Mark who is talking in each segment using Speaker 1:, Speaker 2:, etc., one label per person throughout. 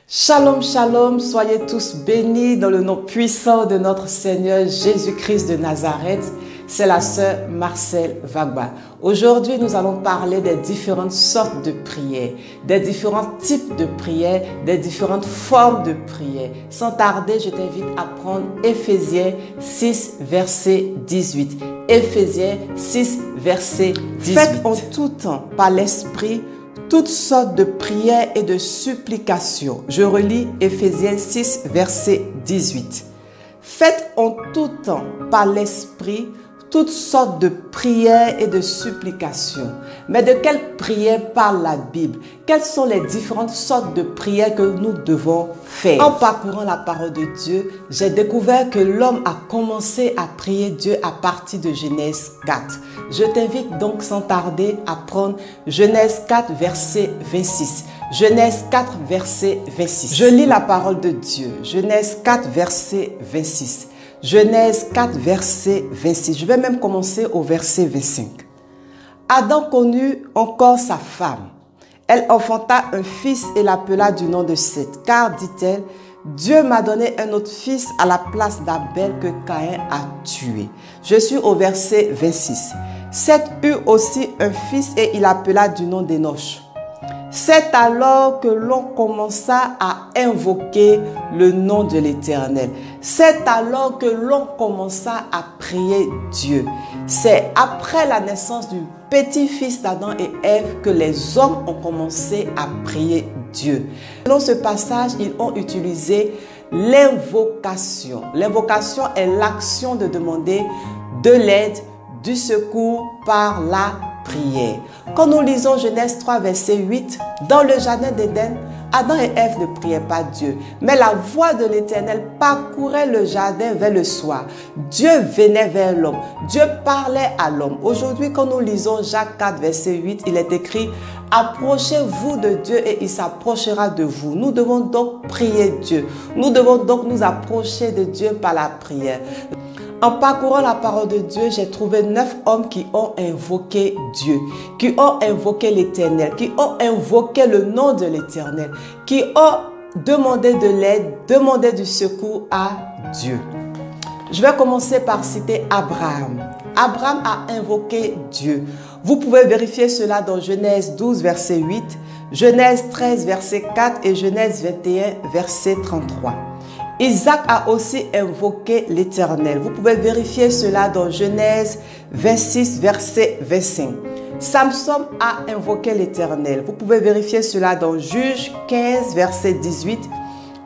Speaker 1: Shalom, shalom, soyez tous bénis dans le nom puissant de notre Seigneur Jésus-Christ de Nazareth. C'est la sœur Marcelle Vagba. Aujourd'hui, nous allons parler des différentes sortes de prières, des différents types de prières, des différentes formes de prières. Sans tarder, je t'invite à prendre Éphésiens 6, verset 18. Éphésiens 6, verset 18. Faites en tout temps par l'Esprit toutes sortes de prières et de supplications. Je relis Éphésiens 6, verset 18. Faites en tout temps par l'Esprit toutes sortes de prières et de supplications. Mais de quelles prières parle la Bible? Quelles sont les différentes sortes de prières que nous devons faire? En parcourant la parole de Dieu, j'ai découvert que l'homme a commencé à prier Dieu à partir de Genèse 4. Je t'invite donc sans tarder à prendre Genèse 4, verset 26. Genèse 4, verset 26. Je lis la parole de Dieu. Genèse 4, verset 26. Genèse 4, verset 26. Je vais même commencer au verset 25. Adam connut encore sa femme. Elle enfanta un fils et l'appela du nom de Seth. Car, dit-elle, Dieu m'a donné un autre fils à la place d'Abel que Caïn a tué. Je suis au verset 26. Seth eut aussi un fils et il appela du nom d'Enoch. C'est alors que l'on commença à invoquer le nom de l'Éternel. C'est alors que l'on commença à prier Dieu. C'est après la naissance du petit-fils d'Adam et Ève que les hommes ont commencé à prier Dieu. Dans ce passage, ils ont utilisé l'invocation. L'invocation est l'action de demander de l'aide, du secours par la prière. Quand nous lisons Genèse 3, verset 8, dans le jardin d'Éden, Adam et Ève ne priaient pas Dieu, mais la voix de l'Éternel parcourait le jardin vers le soir. Dieu venait vers l'homme, Dieu parlait à l'homme. Aujourd'hui, quand nous lisons Jacques 4, verset 8, il est écrit « Approchez-vous de Dieu et il s'approchera de vous ». Nous devons donc prier Dieu. Nous devons donc nous approcher de Dieu par la prière. En parcourant la parole de Dieu, j'ai trouvé 9 hommes qui ont invoqué Dieu, qui ont invoqué l'Éternel, qui ont invoqué le nom de l'Éternel, qui ont demandé de l'aide, demandé du secours à Dieu. Je vais commencer par citer Abraham. Abraham a invoqué Dieu. Vous pouvez vérifier cela dans Genèse 12, verset 8, Genèse 13, verset 4 et Genèse 21, verset 33. Isaac a aussi invoqué l'Éternel. Vous pouvez vérifier cela dans Genèse 26, verset 25. Samson a invoqué l'Éternel. Vous pouvez vérifier cela dans Juge 15, verset 18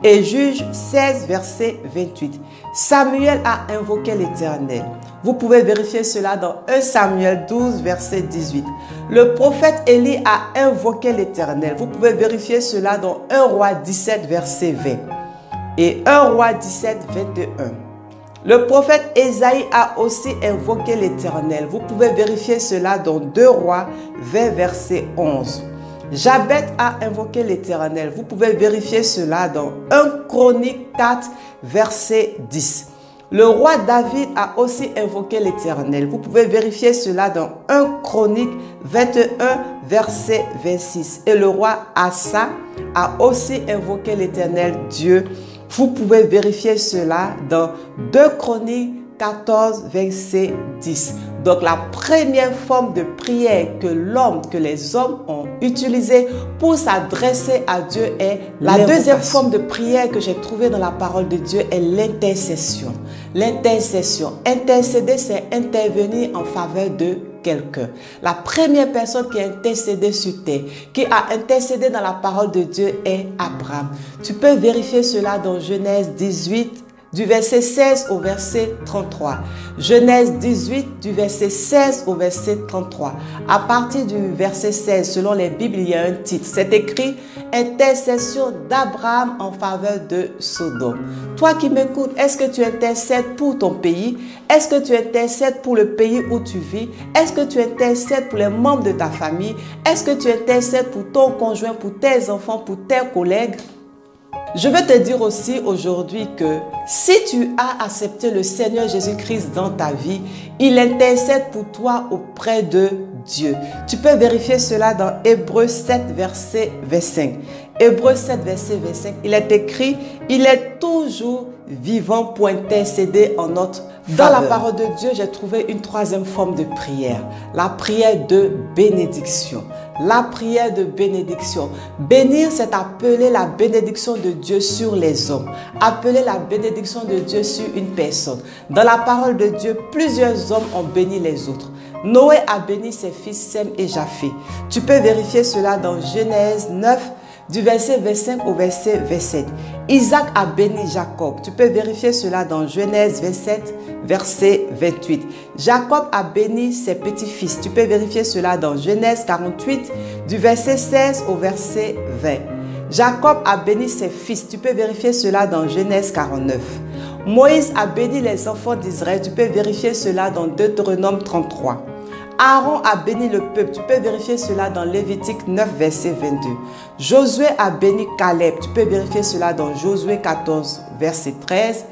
Speaker 1: et Juge 16, verset 28. Samuel a invoqué l'Éternel. Vous pouvez vérifier cela dans 1 Samuel 12, verset 18. Le prophète Élie a invoqué l'Éternel. Vous pouvez vérifier cela dans 1 Roi 17, verset 20. Et 1 Roi 17, 21. Le prophète Ésaïe a aussi invoqué l'Éternel. Vous pouvez vérifier cela dans 2 Rois 20, verset 11. Jabet a invoqué l'Éternel. Vous pouvez vérifier cela dans 1 Chronique 4, verset 10. Le roi David a aussi invoqué l'Éternel. Vous pouvez vérifier cela dans 1 Chronique 21, verset 26. Et le roi Asa a aussi invoqué l'Éternel Dieu. Vous pouvez vérifier cela dans 2 Chroniques 14, verset 10. Donc la première forme de prière que les hommes ont utilisée pour s'adresser à Dieu est la deuxième forme de prière que j'ai trouvée dans la parole de Dieu est l'intercession. L'intercession. Intercéder, c'est intervenir en faveur de quelqu'un. La première personne qui a intercédé sur terre, qui a intercédé dans la parole de Dieu est Abraham. Tu peux vérifier cela dans Genèse 18, du verset 16 au verset 33. Genèse 18, du verset 16 au verset 33. À partir du verset 16, selon les Bibles, il y a un titre. C'est écrit « Intercession d'Abraham en faveur de Sodome ». Toi qui m'écoutes, est-ce que tu intercèdes pour ton pays? Est-ce que tu intercèdes pour le pays où tu vis? Est-ce que tu intercèdes pour les membres de ta famille? Est-ce que tu intercèdes pour ton conjoint, pour tes enfants, pour tes collègues? Je veux te dire aussi aujourd'hui que si tu as accepté le Seigneur Jésus-Christ dans ta vie, il intercède pour toi auprès de Dieu. Tu peux vérifier cela dans Hébreux 7, verset 25. Hébreux 7, verset 25, il est écrit, il est toujours vivant pour intercéder en notre faveur. Dans la parole de Dieu, j'ai trouvé une troisième forme de prière, la prière de bénédiction. La prière de bénédiction. Bénir, c'est appeler la bénédiction de Dieu sur les hommes. Appeler la bénédiction de Dieu sur une personne. Dans la parole de Dieu, plusieurs hommes ont béni les autres. Noé a béni ses fils Sem et Japheth. Tu peux vérifier cela dans Genèse 9, du verset 25 au verset 27. Isaac a béni Jacob. Tu peux vérifier cela dans Genèse 27, verset 28. Jacob a béni ses petits-fils. Tu peux vérifier cela dans Genèse 48, du verset 16 au verset 20. Jacob a béni ses fils. Tu peux vérifier cela dans Genèse 49. Moïse a béni les enfants d'Israël. Tu peux vérifier cela dans Deutéronome 33. Aaron a béni le peuple. Tu peux vérifier cela dans Lévitique 9, verset 22. Josué a béni Caleb. Tu peux vérifier cela dans Josué 14, verset 13.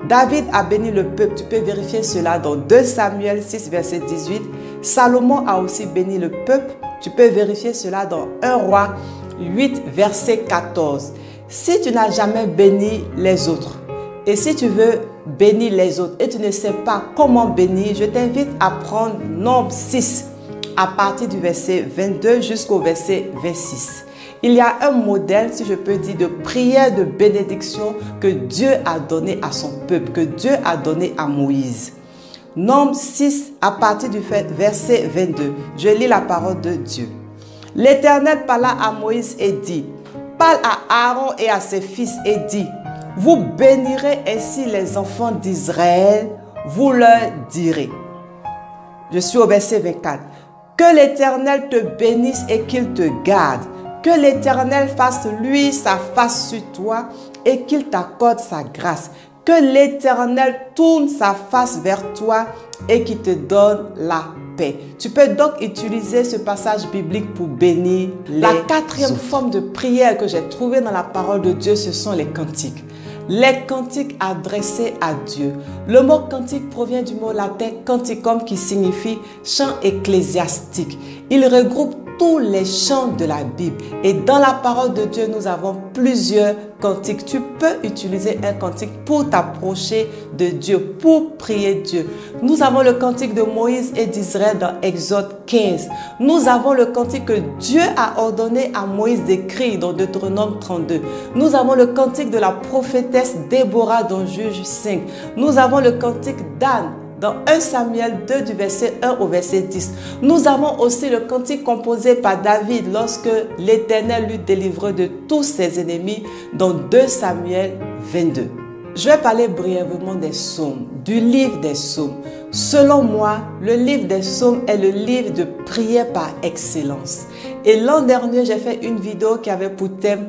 Speaker 1: David a béni le peuple. Tu peux vérifier cela dans 2 Samuel 6, verset 18. Salomon a aussi béni le peuple. Tu peux vérifier cela dans 1 Roi 8, verset 14. Si tu n'as jamais béni les autres, et si tu veux bénir les autres et tu ne sais pas comment bénir, je t'invite à prendre Nombre 6 à partir du verset 22 jusqu'au verset 26. Il y a un modèle, si je peux dire, de prière de bénédiction que Dieu a donné à son peuple, que Dieu a donné à Moïse. Nombre 6 à partir du verset 22. Je lis la parole de Dieu. L'Éternel parla à Moïse et dit, parle à Aaron et à ses fils et dit, vous bénirez ainsi les enfants d'Israël, vous leur direz. Je suis au verset 24. Que l'Éternel te bénisse et qu'il te garde. Que l'Éternel fasse lui sa face sur toi et qu'il t'accorde sa grâce. Que l'Éternel tourne sa face vers toi et qu'il te donne la paix. Tu peux donc utiliser ce passage biblique pour bénir les autres. La quatrième forme de prière que j'ai trouvée dans la parole de Dieu, ce sont les cantiques. Les cantiques adressés à Dieu. Le mot cantique provient du mot latin canticum qui signifie chant ecclésiastique. Il regroupe tous les chants de la Bible. Et dans la parole de Dieu, nous avons plusieurs cantiques. Tu peux utiliser un cantique pour t'approcher de Dieu, pour prier Dieu. Nous avons le cantique de Moïse et d'Israël dans Exode 15. Nous avons le cantique que Dieu a ordonné à Moïse d'écrire dans Deutéronome 32. Nous avons le cantique de la prophétesse Déborah dans Juge 5. Nous avons le cantique d'Anne dans 1 Samuel 2 du verset 1 au verset 10. Nous avons aussi le cantique composé par David lorsque l'Éternel lui délivrait de tous ses ennemis dans 2 Samuel 22. Je vais parler brièvement des psaumes, du livre des psaumes. Selon moi, le livre des psaumes est le livre de prière par excellence. Et l'an dernier, j'ai fait une vidéo qui avait pour thème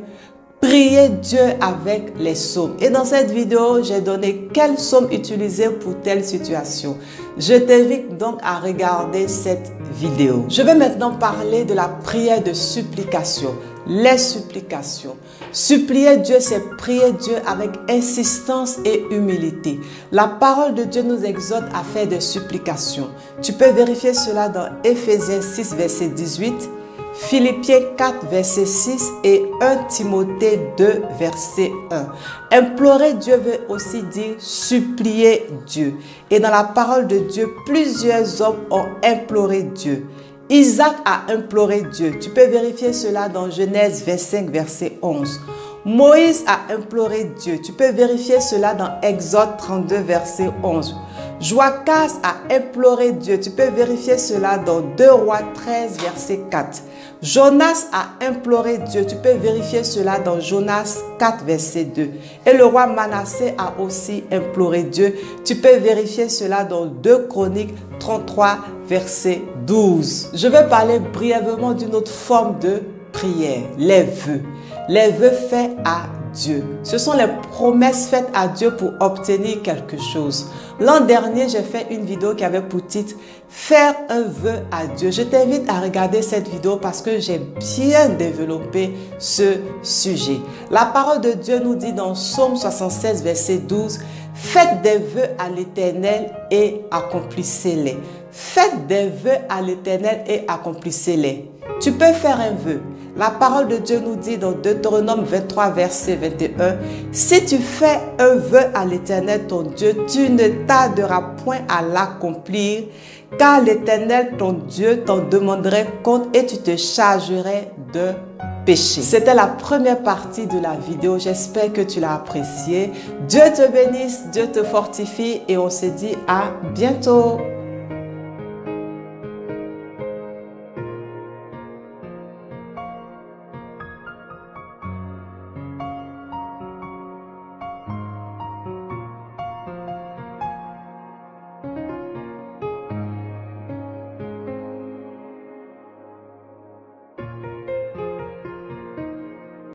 Speaker 1: prier Dieu avec les psaumes. Et dans cette vidéo, j'ai donné quels psaumes utiliser pour telle situation. Je t'invite donc à regarder cette vidéo. Je vais maintenant parler de la prière de supplication. Les supplications. Supplier Dieu, c'est prier Dieu avec insistance et humilité. La parole de Dieu nous exhorte à faire des supplications. Tu peux vérifier cela dans Éphésiens 6, verset 18. Philippiens 4, verset 6 et 1 Timothée 2, verset 1. Implorer Dieu veut aussi dire supplier Dieu. Et dans la parole de Dieu, plusieurs hommes ont imploré Dieu. Isaac a imploré Dieu. Tu peux vérifier cela dans Genèse 25, verset 11. Moïse a imploré Dieu. Tu peux vérifier cela dans Exode 32, verset 11. Joachaz a imploré Dieu. Tu peux vérifier cela dans 2 Rois 13, verset 4. Jonas a imploré Dieu. Tu peux vérifier cela dans Jonas 4, verset 2. Et le roi Manassé a aussi imploré Dieu. Tu peux vérifier cela dans 2 Chroniques 33, verset 12. Je vais parler brièvement d'une autre forme de prière, les vœux. Les vœux faits à Dieu. Ce sont les promesses faites à Dieu pour obtenir quelque chose. L'an dernier, j'ai fait une vidéo qui avait pour titre « Faire un vœu à Dieu ». Je t'invite à regarder cette vidéo parce que j'ai bien développé ce sujet. La parole de Dieu nous dit dans Psaume 76, verset 12 « Faites des vœux à l'Éternel et accomplissez-les. Faites des vœux à l'Éternel et accomplissez-les. Tu peux faire un vœu. La parole de Dieu nous dit dans Deutéronome 23, verset 21, « Si tu fais un vœu à l'Éternel ton Dieu, tu ne tarderas point à l'accomplir, car l'Éternel ton Dieu t'en demanderait compte et tu te chargerais de péché. » C'était la première partie de la vidéo. J'espère que tu l'as appréciée. Dieu te bénisse, Dieu te fortifie et on se dit à bientôt.